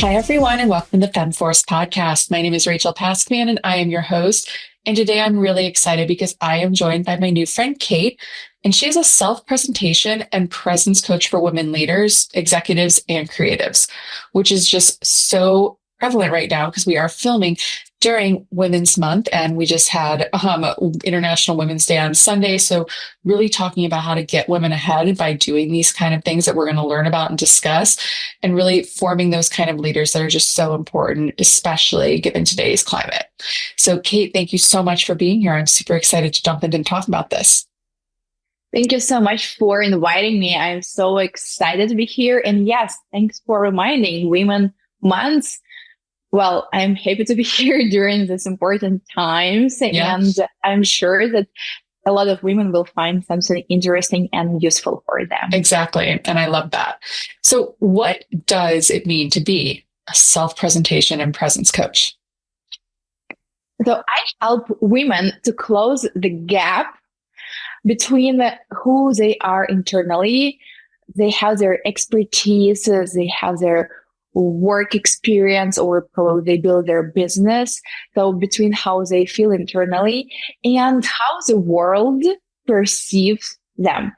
Hi, everyone, and welcome to the Femme Force podcast. My name is Rachel Paskman, and I am your host. And today I'm really excited because I am joined by my new friend, Kate, and she is a self-presentation and presence coach for women leaders, executives, and creatives, which is just so prevalent right now because we are filming during Women's Month, and we just had International Women's Day on Sunday. So really talking about how to get women ahead by doing these kind of things that we're going to learn about and discuss, and really forming those kind of leaders that are just so important, especially given today's climate. So Kate, thank you so much for being here. I'm super excited to jump in and talk about this. Thank you so much for inviting me. I'm so excited to be here. And yes, thanks for reminding Women Month. Well, I'm happy to be here during these important times. Yeah. And I'm sure that a lot of women will find something interesting and useful for them. Exactly. And I love that. So what does it mean to be a self-presentation and presence coach? So I help women to close the gap between who they are internally. They have their expertise, they have their work experience, or probably they build their business. So between how they feel internally and how the world perceives them.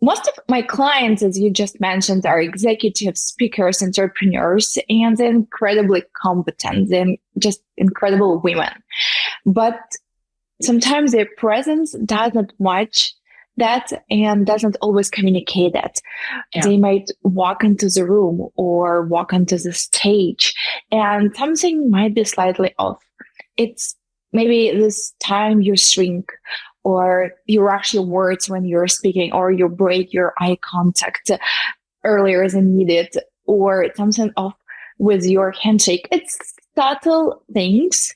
Most of my clients, as you just mentioned, are executives, speakers, entrepreneurs, and they're incredibly competent. They're just incredible women. But sometimes their presence does not match that and doesn't always communicate that. Yeah. They might walk into the room or walk onto the stage and something might be slightly off. It's maybe this time you shrink, or you rush your words when you're speaking, or you break your eye contact earlier than needed, or something off with your handshake. It's subtle things,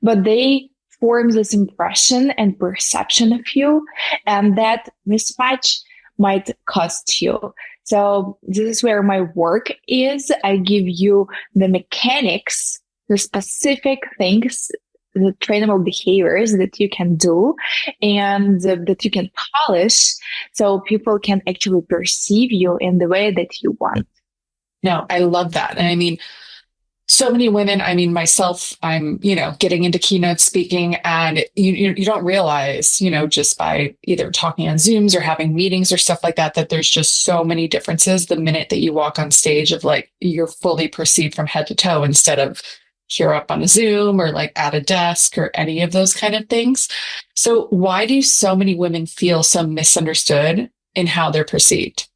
but they form this impression and perception of you, and that mismatch might cost you. So this is where my work is. I give you the mechanics, the specific things, the trainable behaviors that you can do and that you can polish so people can actually perceive you in the way that you want. No, I love that. And I mean, so many women, I mean, myself, I'm, getting into keynote speaking, and you don't realize, just by either talking on Zooms or having meetings or stuff like that, that there's just so many differences the minute that you walk on stage of like, you're fully perceived from head to toe instead of here up on a Zoom or like at a desk or any of those kind of things. So why do so many women feel so misunderstood in how they're perceived?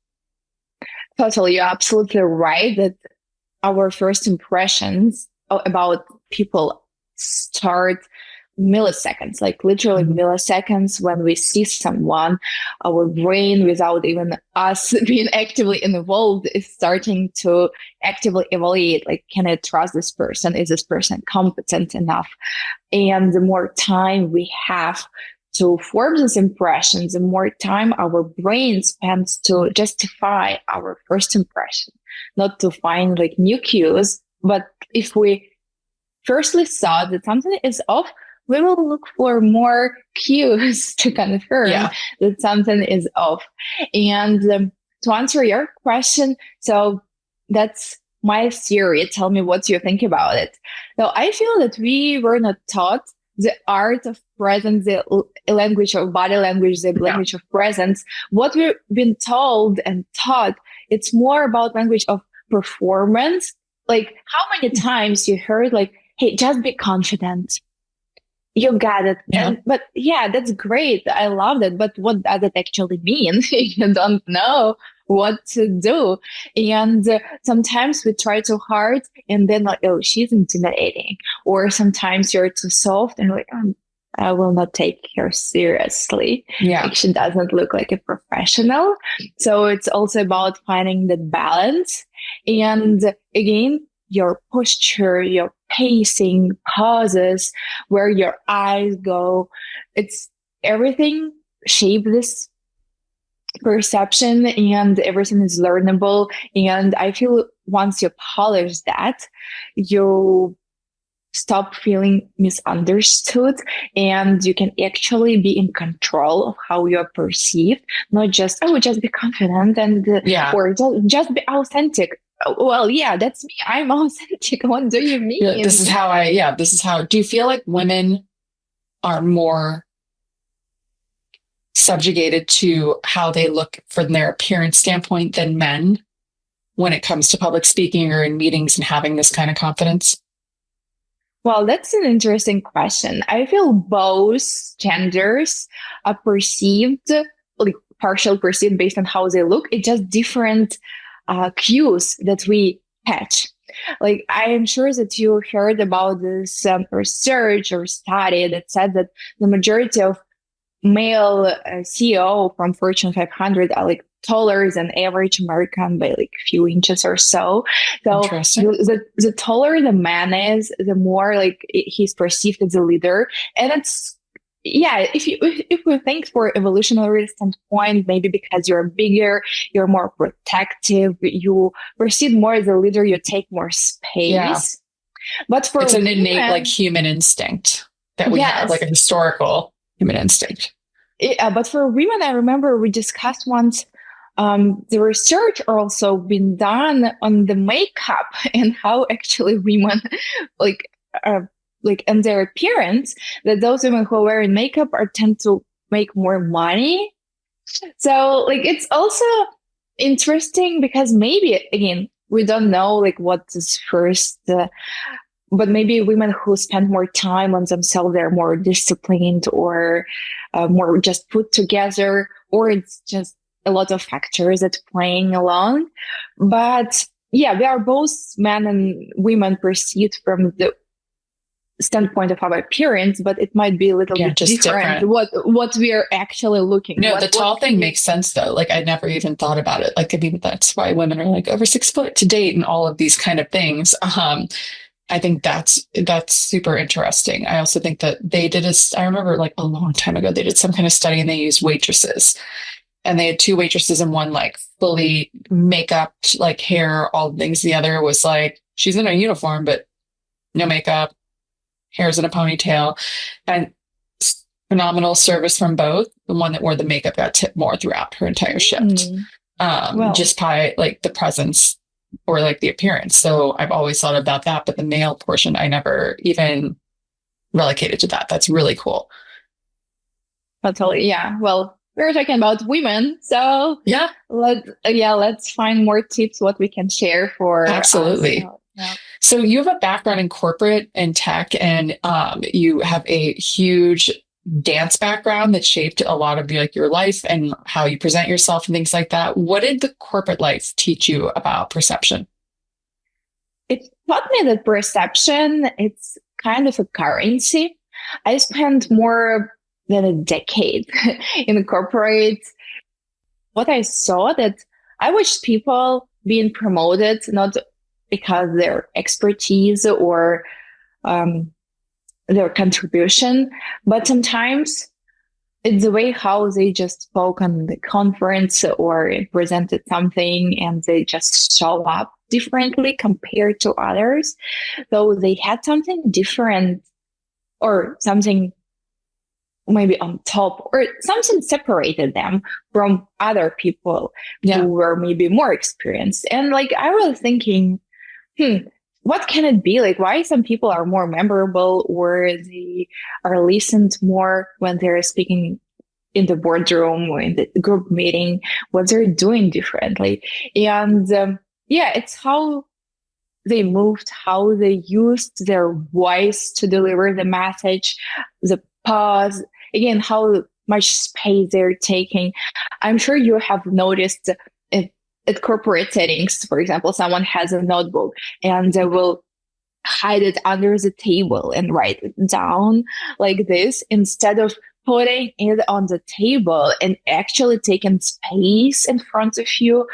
Totally. You're absolutely right that our first impressions about people start milliseconds, like literally milliseconds. When we see someone, our brain, without even us being actively involved, is starting to actively evaluate, like, can I trust this person? Is this person competent enough? And the more time we have to form these impressions, the more time our brain spends to justify our first impression, not to find like new cues. But if we firstly saw that something is off, we will look for more cues to confirm that something is off. And to answer your question, so that's my theory. Tell me what you think about it. So I feel that we were not taught the art of presence, the language of body language, the language of presence. What we've been told and taught, it's more about language of performance. Like, how many times you heard like, hey, just be confident. You got it. Yeah. But yeah, that's great. I love that. But what does it actually mean? You don't know what to do. And sometimes we try too hard and then like, oh, she's intimidating. Or sometimes you're too soft and like, I will not take her seriously. Yeah. Like, she doesn't look like a professional. So it's also about finding that balance. And again, your posture, your pacing, pauses, where your eyes go, it's everything shape this perception, and everything is learnable. And I feel once you polish that, you stop feeling misunderstood, and you can actually be in control of how you're perceived, not just, oh, just be confident and or just be authentic. Well, yeah, that's me. I'm authentic. What do you This is mean? how this is how, do you feel like women are more subjugated to how they look from their appearance standpoint than men when it comes to public speaking or in meetings and having this kind of confidence? Well, that's an interesting question. I feel both genders are perceived, like partial perceived based on how they look. It's just different cues that we catch. Like, I am sure that you heard about this research or study that said that the majority of male CEO from Fortune 500 are like taller than average American by like a few inches or so. So Interesting. the taller the man is, the more like he's perceived as a leader. And it's, yeah, if we think for evolutionary standpoint, maybe because you're bigger, you're more protective, you perceive more as a leader, you take more Yeah. space. But for It's an innate like women, human instinct that we have, like yes. a historical human instinct. But for women, I remember we discussed once the research also been done on the makeup and how actually women like uh, like and their appearance, that those women who are wearing makeup are tend to make more money. So like it's also interesting because maybe again we don't know like what is first. But maybe women who spend more time on themselves, they're more disciplined or more just put together, or it's just a lot of factors that playing along. But yeah, we are both men and women perceived from the standpoint of our appearance, but it might be a little Yeah, bit just different different. what we are actually looking. No, the What tall thing makes sense though. Like I never even thought about it. Like I mean, that's why women are like over 6 foot to date and all of these kind of things. I think that's super interesting. I also think that they did I remember like a long time ago, they did some kind of study and they used waitresses, and they had two waitresses and one like fully makeup, like hair, all the things. The other was like, she's in a uniform, but no makeup, hair's in a ponytail, and phenomenal service from both. The one that wore the makeup got tipped more throughout her entire shift, Mm, well, just by like the presence or like the appearance. So I've always thought about that, but the male portion, I never even relocated to that. That's really cool. totally. Yeah. Well, we're talking about women, so Yeah, let's find more tips what we can share for us. absolutely. Yeah. So you have a background in corporate and tech, and you have a huge dance background that shaped a lot of like your life and how you present yourself and things like that. What did the corporate life teach you about perception? It taught me that perception, it's kind of a currency. I spent more than a decade in corporate. What I saw that I watched people being promoted not because their expertise or um, their contribution, but sometimes it's the way how they just spoke on the conference or presented something and they just show up differently compared to others. So they had something different or something maybe on top or something separated them from other people who Yeah. were maybe more experienced. And like I was thinking, hmm, what can it be? Like why some people are more memorable or they are listened more when they're speaking in the boardroom or in the group meeting, what they're doing differently. And yeah, it's how they moved, how they used their voice to deliver the message, the pause, again, how much space they're taking. I'm sure you have noticed at corporate settings, for example, someone has a notebook and they will hide it under the table and write it down like this instead of putting it on the table and actually taking space in front of you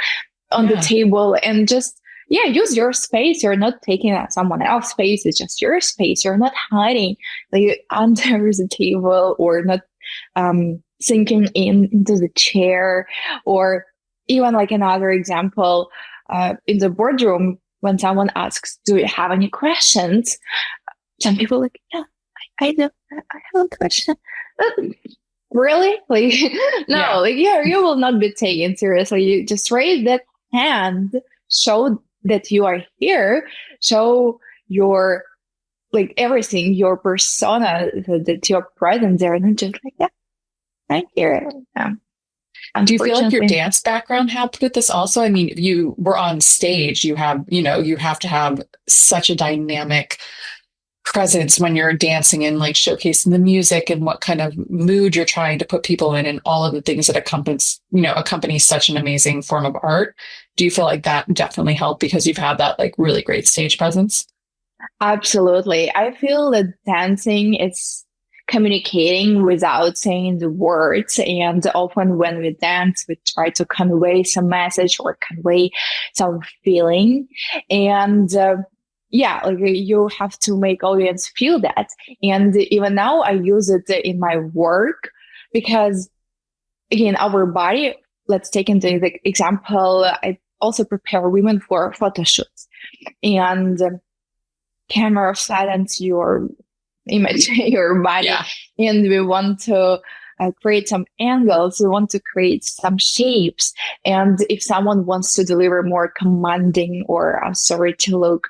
on the Yeah. table and just yeah use your space. You're not taking up someone else's space, it's just your space. You're not hiding like under the table or not sinking into the chair. Or even like another example, in the boardroom when someone asks do you have any questions, some people like yeah I do, I have a question. Really? Like, no, Yeah. like, yeah, you will not be taken seriously. You just raise that hand, show that you are here, show your like everything, your persona, that you're present there, and then just like, yeah, I'm here. Do you feel like your Unfortunately, dance background helped with this also? I mean, you were on stage, you have, you have to have such a dynamic presence when you're dancing and like showcasing the music and what kind of mood you're trying to put people in and all of the things that accompany such an amazing form of art. Do you feel like that definitely helped because you've had that like really great stage presence? absolutely. I feel that dancing is communicating without saying the words. And often when we dance, we try to convey some message or convey some feeling. And yeah, like you have to make audience feel that. And even now I use it in my work because again, our body, let's take into the example, I also prepare women for photo shoots and camera silence your image, your body. Yeah. And we want to create some angles. We want to create some shapes. And if someone wants to deliver more commanding or sorry to look,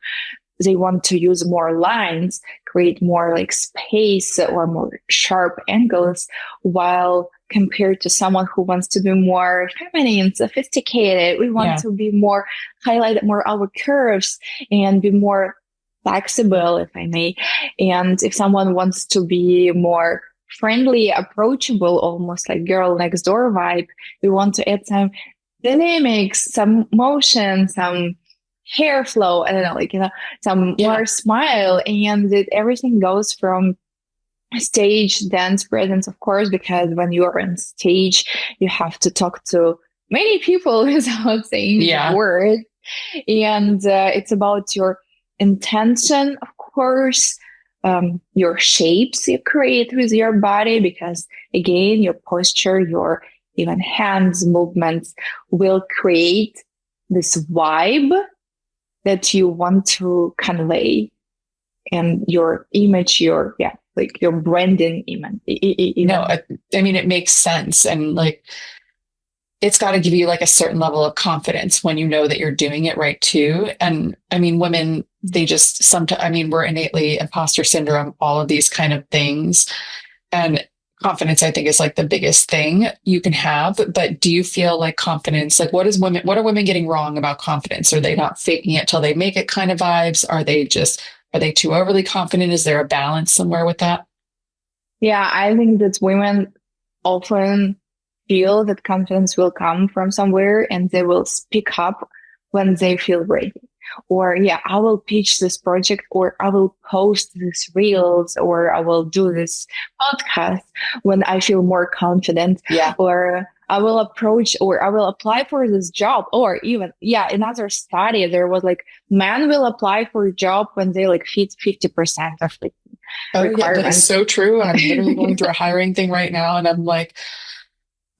they want to use more lines, create more like space or more sharp angles, while compared to someone who wants to be more feminine, sophisticated, we want to be more highlight more our curves and be more flexible, if I may. And if someone wants to be more friendly, approachable, almost like girl next door vibe, we want to add some dynamics, some motion, some hair flow, I don't know, like, some more smile, and everything goes from stage dance presence, of course, because when you are on stage, you have to talk to many people without saying a word. And it's about your intention, of course, your shapes you create with your body, because again, your posture, your even hands movements will create this vibe that you want to convey, and your image, your like your branding image. No, I mean, it makes sense. And like, it's got to give you like a certain level of confidence when you know that you're doing it right too. And I mean, women, they just sometimes, I mean, we're innately imposter syndrome, all of these kind of things. And confidence, I think, is like the biggest thing you can have. But do you feel like confidence, like what are women getting wrong about confidence? Are they not faking it till they make it kind of vibes? Are they too overly confident? Is there a balance somewhere with that? Yeah, I think that women often feel that confidence will come from somewhere and they will speak up when they feel ready. Or, yeah, I will pitch this project, or I will post this reels, or I will do this podcast when I feel more confident. Yeah. Or I will approach, or I will apply for this job. Or even, another study, there was like men will apply for a job when they like fit 50% of the requirements. Yeah, that is so true. I'm literally going through a hiring thing right now, and I'm like,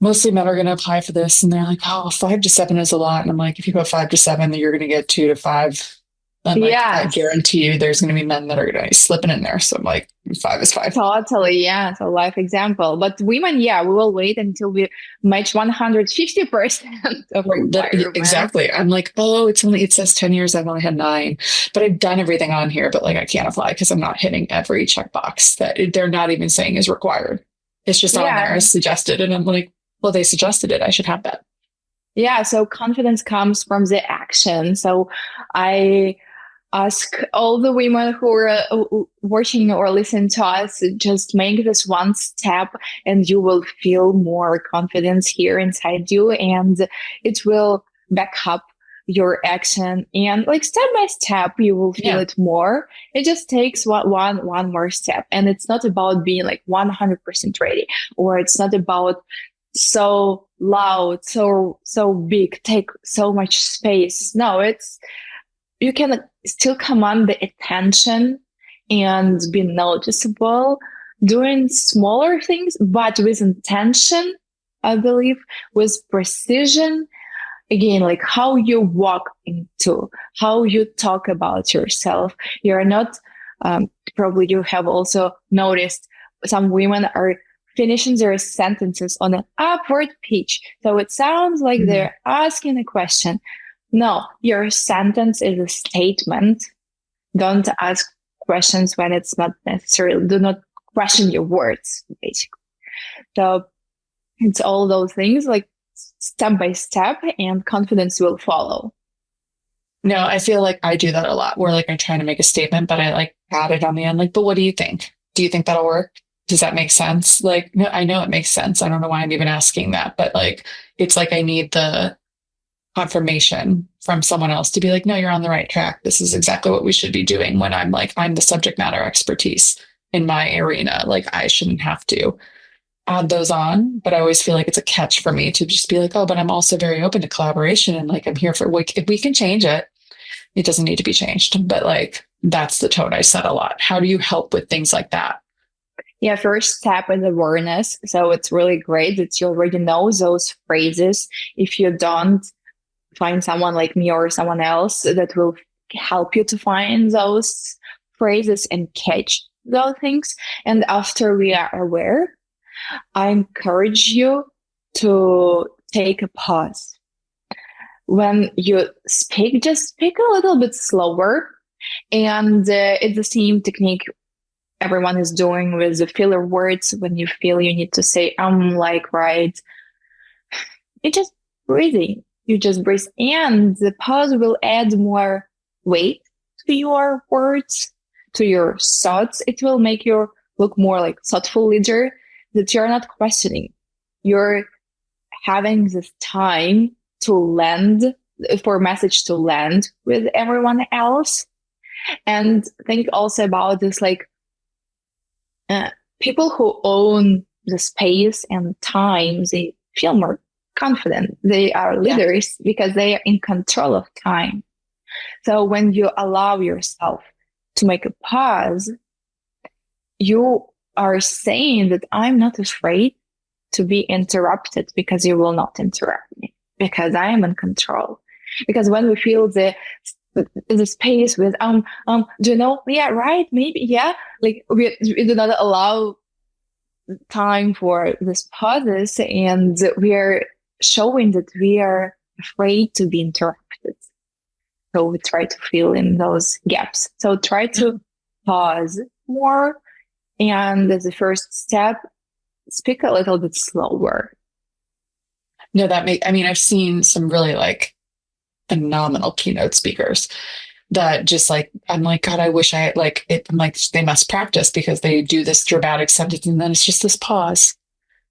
mostly men are going to apply for this, and they're like, "Oh, 5 to 7 is a lot." And I'm like, "If you go 5 to 7, then you're going to get 2 to 5." And like, I guarantee you, there's going to be men that are going to be slipping in there. So I'm like, 5 is 5. Totally, yeah. So life example, but women, we will wait until we match 150% of requirements. Exactly. I'm like, oh, it says 10 years. I've only had 9, but I've done everything on here. But like, I can't apply because I'm not hitting every checkbox that they're not even saying is required. It's just on there as suggested, and I'm like, well, they suggested it. I should have that. Yeah. So confidence comes from the action. So I ask all the women who are watching or listening to us, just make this one step and you will feel more confidence here inside you, and it will back up your action, and like step by step you will feel it more. It just takes one more step, and it's not about being like 100% ready, or it's not about so loud, so big, take so much space. No, it's, you can still command the attention and be noticeable doing smaller things, but with intention, I believe, with precision. Again, like how you walk into, how you talk about yourself. You're not, probably you have also noticed some women are finishing their sentences on an upward pitch. So it sounds like they're asking a question, No, your sentence is a statement. Don't ask questions when it's not necessary. Do not question your words, basically. So it's all those things like step by step, and confidence will follow. No, I feel like I do that a lot where like I'm trying to make a statement, but I like add it on the end. Like, but what do you think? Do you think that'll work? Does that make sense? Like, no, I know it makes sense. I don't know why I'm even asking that, but like, it's like I need the confirmation from someone else to be like, no, you're on the right track. This is exactly what we should be doing when I'm like, I'm the subject matter expertise in my arena. Like, I shouldn't have to add those on, but I always feel like it's a catch for me to just be like, oh, but I'm also very open to collaboration and like I'm here for like if we can change it, it doesn't need to be changed. But like that's the tone I set a lot. How do you help with things like that? Yeah, first step is awareness. So it's really great that you already know those phrases. If you don't, find someone like me or someone else that will help you to find those phrases and catch those things. And after we are aware, I encourage you to take a pause. When you speak, just speak a little bit slower. And it's the same technique everyone is doing with the filler words. When you feel you need to say, like, right, you just breathing. You just breathe, and the pause will add more weight to your words, to your thoughts. It will make you look more like thoughtful leader that you're not questioning. You're having this time to land for a message to land with everyone else. And think also about this, like people who own the space and time, they feel more confident. They are leaders because they are in control of time. So when you allow yourself to make a pause, you are saying that I'm not afraid to be interrupted because you will not interrupt me because I am in control. Because when we feel the space with do you know, yeah, right, maybe, yeah, like we do not allow time for these pauses, and we are showing that we are afraid to be interrupted. So we try to fill in those gaps. So try to pause more, and as a first step, speak a little bit slower. No, I mean, I've seen some really like phenomenal keynote speakers that just like, I'm like, God, I wish I had like it. I'm like, they must practice because they do this dramatic sentence and then it's just this pause.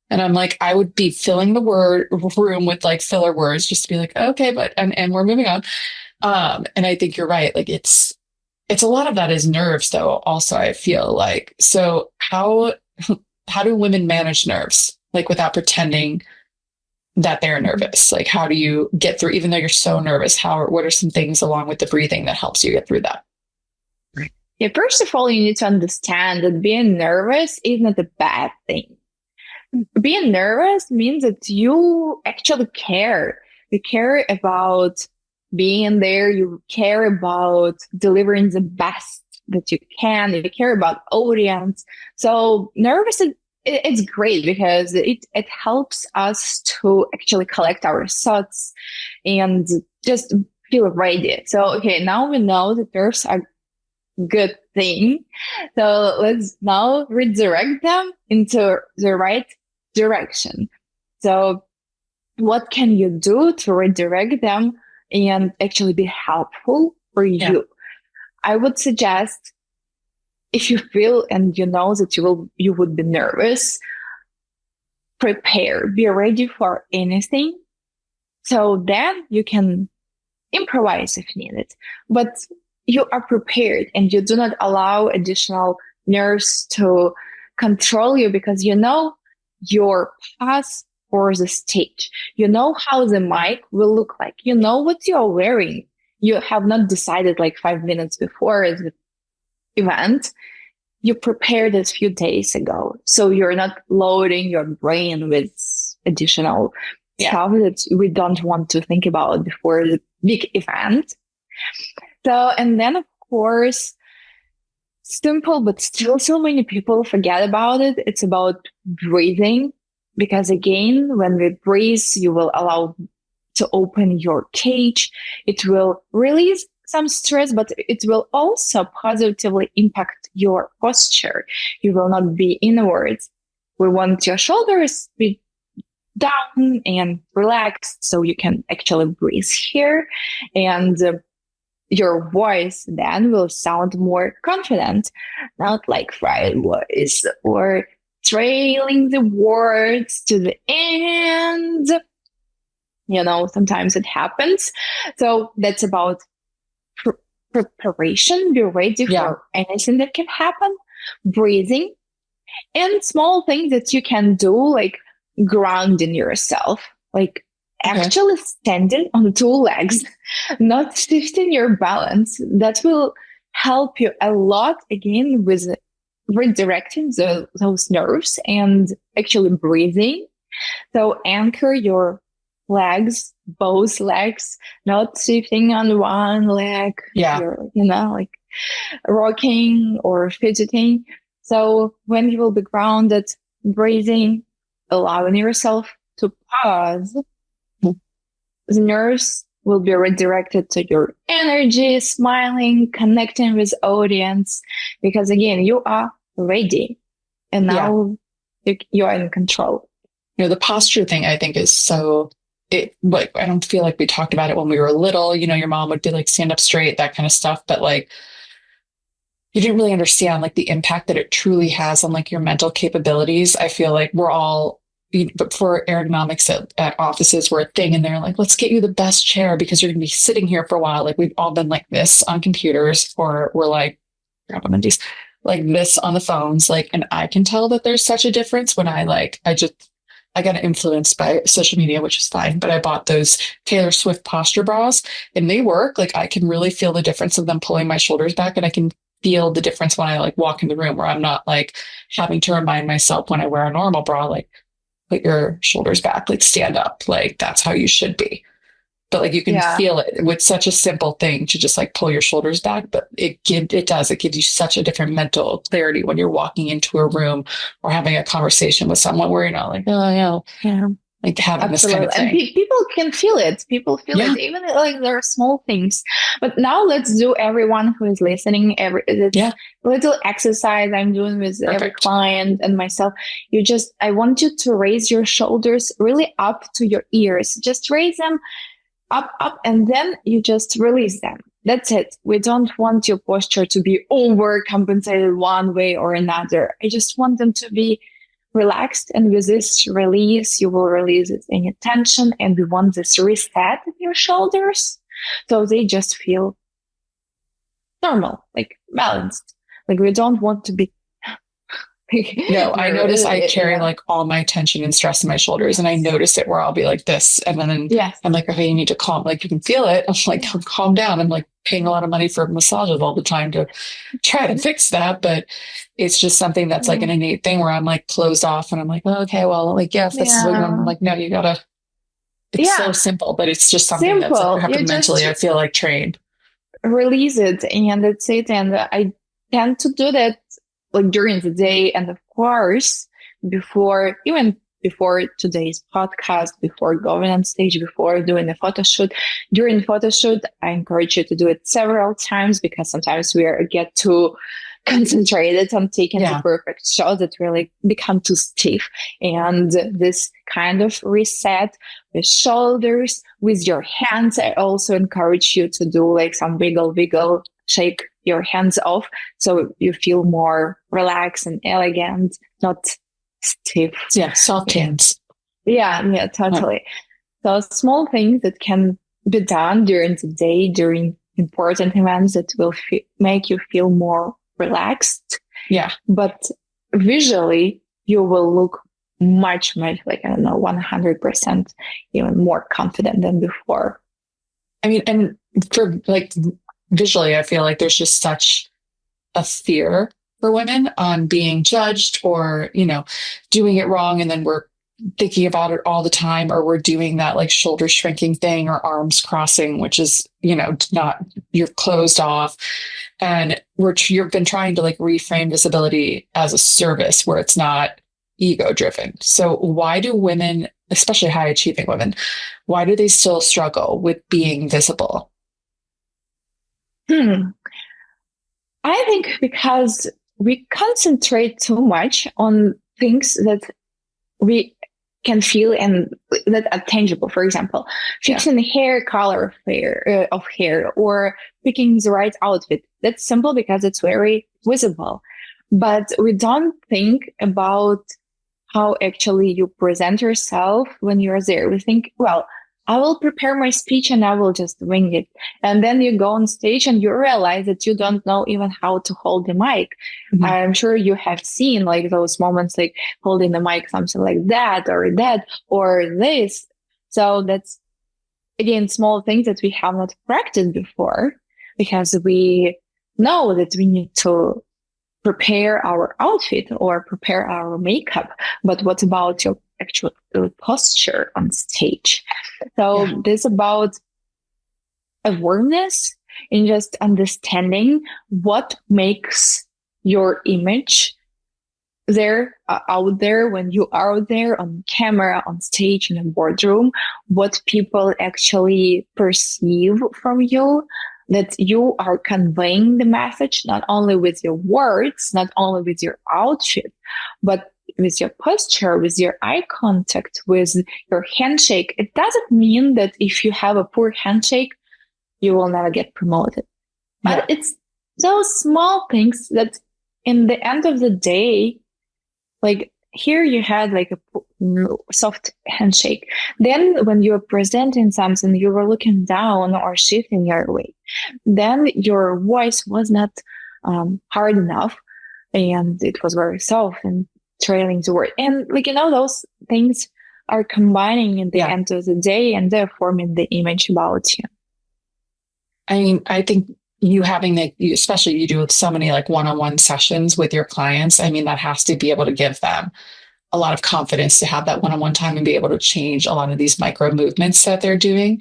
And I'm like, I would be filling the room with like filler words just to be like, okay, but, and we're moving on. And I think you're right. Like it's a lot of that is nerves though. Also, I feel like, so how do women manage nerves? Like without pretending that they're nervous? Like, how do you get through, even though you're so nervous? What are some things along with the breathing that helps you get through that? Yeah, first of all, you need to understand that being nervous is not a bad thing. Being nervous means that you actually care. You care about being there. You care about delivering the best that you can. You care about audience. So nervous it's great because it helps us to actually collect our thoughts and just feel ready. So, okay, now we know that nerves are good thing. So let's now redirect them into the right direction. So what can you do to redirect them and actually be helpful for you? Yeah. I would suggest, if you feel and you know that you would be nervous, prepare, be ready for anything. So then you can improvise if needed, but you are prepared and you do not allow additional nerves to control you because you know your path for the stage. You know how the mic will look like. You know what you're wearing. You have not decided like 5 minutes before the event. You prepared this few days ago. So you're not loading your brain with additional stuff that we don't want to think about before the big event. So, and then of course, simple, but still so many people forget about it. It's about breathing, because again, when we breathe, you will allow to open your cage. It will release some stress, but it will also positively impact your posture. You will not be inwards. We want your shoulders to be down and relaxed so you can actually breathe here. And your voice then will sound more confident, not like fried voice or trailing the words to the end. Sometimes it happens. So that's about preparation. Be ready for anything that can happen. Breathing and small things that you can do, like grounding yourself, like actually standing on two legs, not shifting your balance. That will help you a lot again with redirecting those nerves and actually breathing. So anchor your legs, both legs, not sitting on one leg. You're, like rocking or fidgeting. So when you will be grounded, breathing, allowing yourself to pause, the nerves will be redirected to your energy, smiling, connecting with audience, because again, you are ready and now you are in control. The posture thing I think is like, I don't feel like we talked about it when we were little. Your mom would be like, stand up straight, that kind of stuff. But like, you didn't really understand like the impact that it truly has on like your mental capabilities. I feel like we're all, but for ergonomics at offices, we're a thing, and they're like, let's get you the best chair because you're going to be sitting here for a while. Like we've all been like this on computers, or we're like, like this on the phones. Like, and I can tell that there's such a difference when I got influenced by social media, which is fine, but I bought those Taylor Swift posture bras and they work. Like I can really feel the difference of them pulling my shoulders back, and I can feel the difference when I like walk in the room, where I'm not like having to remind myself when I wear a normal bra, like put your shoulders back, like stand up, like that's how you should be. But like you can feel it with such a simple thing to just like pull your shoulders back. But it gives you such a different mental clarity when you're walking into a room or having a conversation with someone where you're not like, oh yeah, like having this kind of thing. And people can feel it. People feel it, even like there are small things. But now let's do, everyone who is listening, little exercise I'm doing with every client and myself. I want you to raise your shoulders really up to your ears. Just raise them up, and then you just release them. That's it. We don't want your posture to be overcompensated one way or another. I just want them to be relaxed. And with this release, you will release any tension. And we want this reset in your shoulders, so they just feel normal, like balanced. Like we don't want to be. No, I notice I carry like all my tension and stress in my shoulders, and I notice it where I'll be like this, and then I'm like, okay, you need to calm. Like you can feel it. I'm like, calm down. I'm like paying a lot of money for massages all the time to try to fix that, but it's just something that's like an innate thing where I'm like closed off, and I'm like, oh, okay, well, like if this is what I'm like, no, you gotta. It's so simple, but it's just something that's like, you have to mentally, I feel like, trained. Release it, and that's it. And I tend to do that like during the day, and of course before today's podcast, before going on stage, before doing a photo shoot. During the photo shoot, I encourage you to do it several times, because sometimes we get too concentrated on taking the perfect shot that really become too stiff. And this kind of reset with shoulders, with your hands, I also encourage you to do like some wiggle, shake your hands off, so you feel more relaxed and elegant, not stiff. Soft hands. Yeah, totally. So small things that can be done during the day, during important events, that will make you feel more relaxed. But visually, you will look much like, I don't know, 100% even more confident than before. I mean, and for like visually, I feel like there's just such a fear for women on being judged, or, doing it wrong. And then we're thinking about it all the time, or we're doing that like shoulder shrinking thing or arms crossing, which is, not, you're closed off. And you've been trying to like reframe disability as a service where it's not ego driven. So why do women especially high achieving women, why do they still struggle with being visible? Hmm. I think because we concentrate too much on things that we can feel and that are tangible. For example, fixing the hair color of hair or picking the right outfit. That's simple because it's very visible. But we don't think about how actually you present yourself when you're there. We think, well, I will prepare my speech and I will just wing it. And then you go on stage and you realize that you don't know even how to hold the mic. Mm-hmm. I'm sure you have seen like those moments, like holding the mic, something like that or this. So that's again, small things that we have not practiced before because we know that we need to prepare our outfit or prepare our makeup. But what about your actual posture on stage? So this is about awareness and just understanding what makes your image there out there when you are out there on camera, on stage, in a boardroom, what people actually perceive from you, that you are conveying the message not only with your words, not only with your outfit, but with your posture, with your eye contact, with your handshake. It doesn't mean that if you have a poor handshake, you will never get promoted. But it's those small things that in the end of the day, like here you had like a soft handshake. Then when you were presenting something, you were looking down or shifting your weight. Then your voice was not hard enough and it was very soft and trailing the word. And like, those things are combining in the end of the day and they're forming the image about you. I mean, I think you having especially you do with so many like one-on-one sessions with your clients. I mean, that has to be able to give them a lot of confidence to have that one-on-one time and be able to change a lot of these micro movements that they're doing.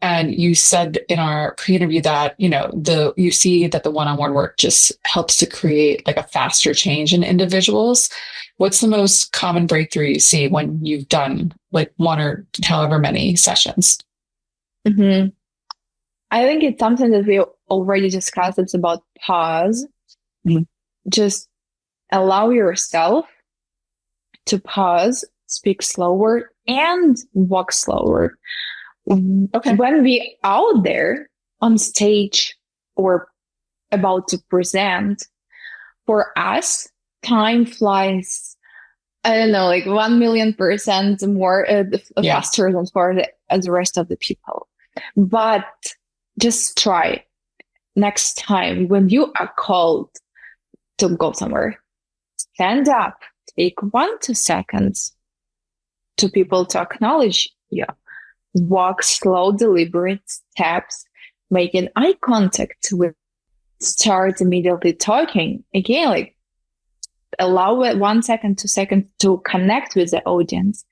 And you said in our pre-interview that, you see that the one-on-one work just helps to create like a faster change in individuals. What's the most common breakthrough you see when you've done like one or however many sessions? Mm-hmm. I think it's something that we already discussed. It's about pause. Mm-hmm. Just allow yourself to pause, speak slower, and walk slower. Okay. When we out there on stage or about to present, for us, time flies, I don't know, like 1,000,000% more faster than for the rest of the people. But just try next time when you are called to go somewhere, stand up, take 1-2 seconds to people to acknowledge you. Walk slow, deliberate steps, making eye contact with, start immediately talking. Again, like allow it 1 second, 2 seconds to connect with the audience.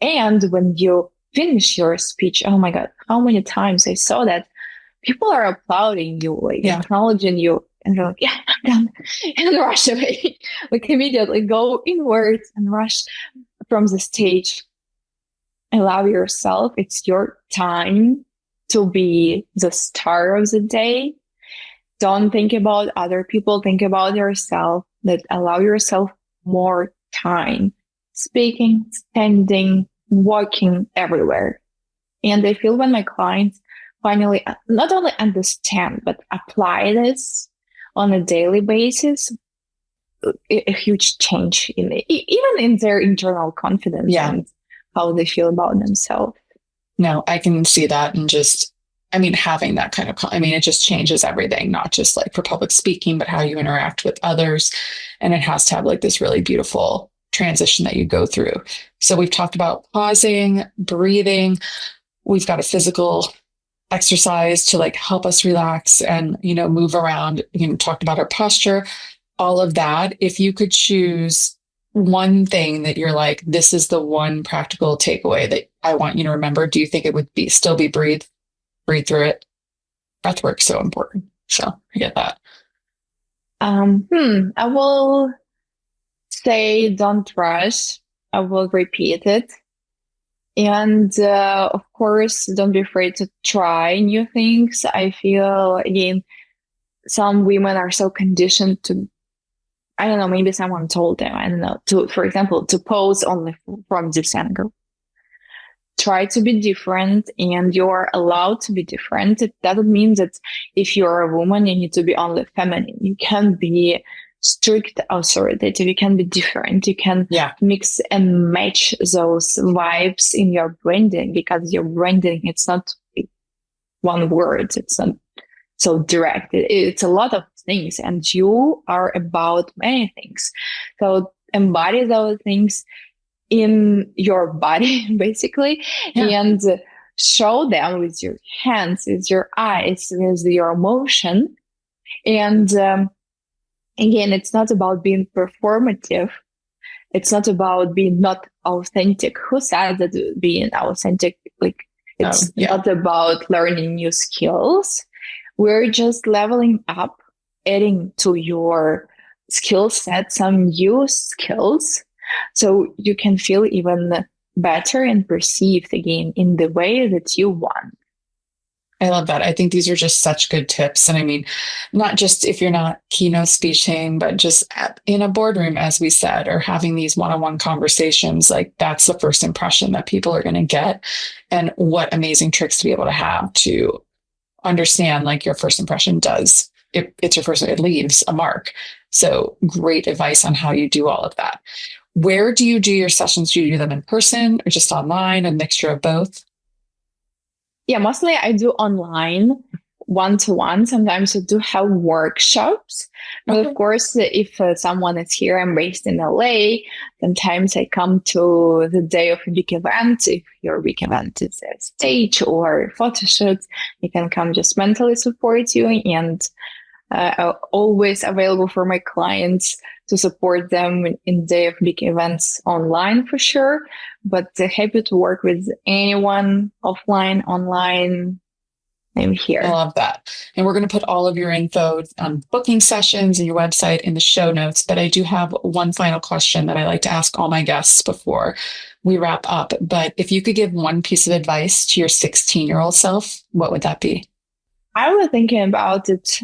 And when you finish your speech, oh my God, how many times I saw that people are applauding you, like acknowledging you, and they're like, yeah, I'm done, and rush away, like immediately go inwards and rush from the stage. Allow yourself, it's your time to be the star of the day. Don't think about other people, think about yourself, that allow yourself more time, speaking, standing, walking everywhere. And I feel when my clients finally not only understand, but apply this on a daily basis, a huge change even in their internal confidence and how they feel about themselves. No, I can see that. And just, having that kind of, it just changes everything, not just like for public speaking, but how you interact with others. And it has to have like this really beautiful transition that you go through. So we've talked about pausing, breathing. We've got a physical exercise to like help us relax and, move around. Talked about our posture, all of that. If you could choose one thing that you're like, this is the one practical takeaway that I want you to remember, do you think it would still be breathe through it? Breath work's so important. So I get that. I will say don't rush. I will repeat it. And of course, don't be afraid to try new things. I feel, again, some women are so conditioned to, I don't know, maybe someone told them, I don't know, to, for example, to pose only from this angle. Try to be different, and you're allowed to be different. It doesn't mean that if you're a woman, you need to be only feminine. You can be strict, authoritative. You can be different. You can mix and match those vibes in your branding, because your branding, it's not one word. It's not so direct. It's a lot of things, and you are about many things. So embody those things in your body, basically, and show them with your hands, with your eyes, with your emotion. And again, it's not about being performative. It's not about being not authentic. Who said that being authentic? Like, it's not about learning new skills. We're just leveling up, adding to your skill set some new skills, so you can feel even better and perceived again in the way that you want. I love that. I think these are just such good tips. And I mean, not just if you're not keynote speaking, but just in a boardroom, as we said, or having these one-on-one conversations, like that's the first impression that people are going to get. And what amazing tricks to be able to have to understand, like, your first impression does, it's your first, it leaves a mark. So great advice on how you do all of that. Where do you do your sessions? Do you do them in person or just online, a mixture of both? Yeah, mostly I do online, one-to-one. Sometimes I do have workshops. But of course, if someone is here, I'm based in LA, sometimes I come to the day of a big event. If your big event is a stage or photo shoot, you can come just mentally support you, and always available for my clients to support them in day of big events online for sure. But happy to work with anyone offline, online. I'm here. I love that. And we're going to put all of your info on booking sessions and your website in the show notes. But I do have one final question that I like to ask all my guests before we wrap up. But if you could give one piece of advice to your 16-year-old self, what would that be? I was thinking about it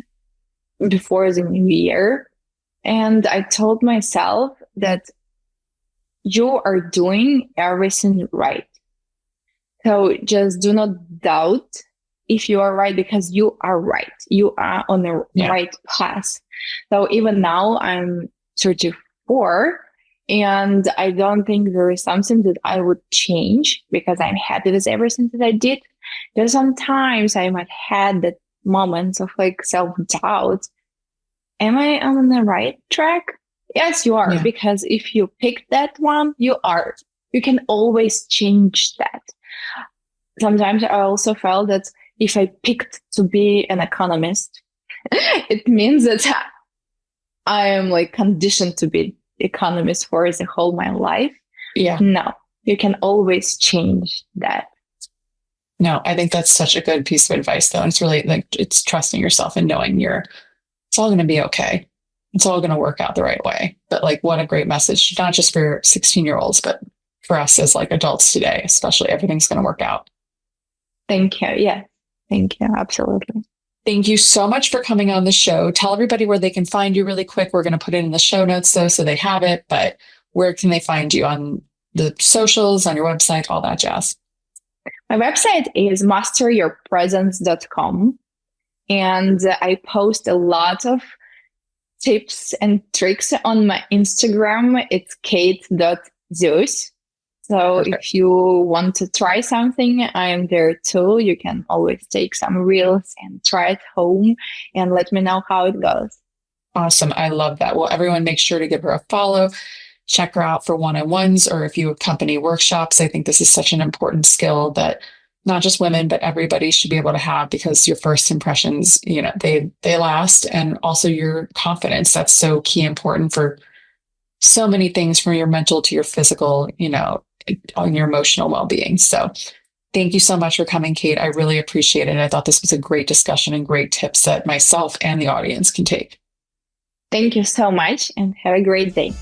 before the new year, and I told myself that you are doing everything right. So just do not doubt if you are right, because you are right. You are on the right path. So even now I'm 34, and I don't think there is something that I would change, because I'm happy with everything that I did. There's sometimes I might have that moments of like self-doubt. Am I on the right track? Yes, you are. Because if you pick that one, you are. You can always change that. Sometimes I also felt that if I picked to be an economist, it means that I am like conditioned to be economist for the whole my life. No, you can always change that. No, I think that's such a good piece of advice, though. And it's really like, it's trusting yourself and knowing it's all going to be okay. It's all going to work out the right way. But like, what a great message, not just for 16-year-olds, but for us as like adults today, especially. Everything's going to work out. Thank you. Yeah. Thank you. Absolutely. Thank you so much for coming on the show. Tell everybody where they can find you really quick. We're going to put it in the show notes though, so they have it, but where can they find you on the socials, on your website, all that jazz? My website is masteryourpresence.com. And I post a lot of tips and tricks on my Instagram. It's kate.zeus. So if you want to try something, I am there too. You can always take some reels and try it home and let me know how it goes. Awesome. I love that. Well, everyone make sure to give her a follow. Check her out for one-on-ones, or if you accompany workshops. I think this is such an important skill that not just women, but everybody should be able to have, because your first impressions, they last. And also your confidence. That's so key important for so many things, from your mental to your physical, on your emotional well-being. So thank you so much for coming, Kate. I really appreciate it. I thought this was a great discussion and great tips that myself and the audience can take. Thank you so much, and have a great day.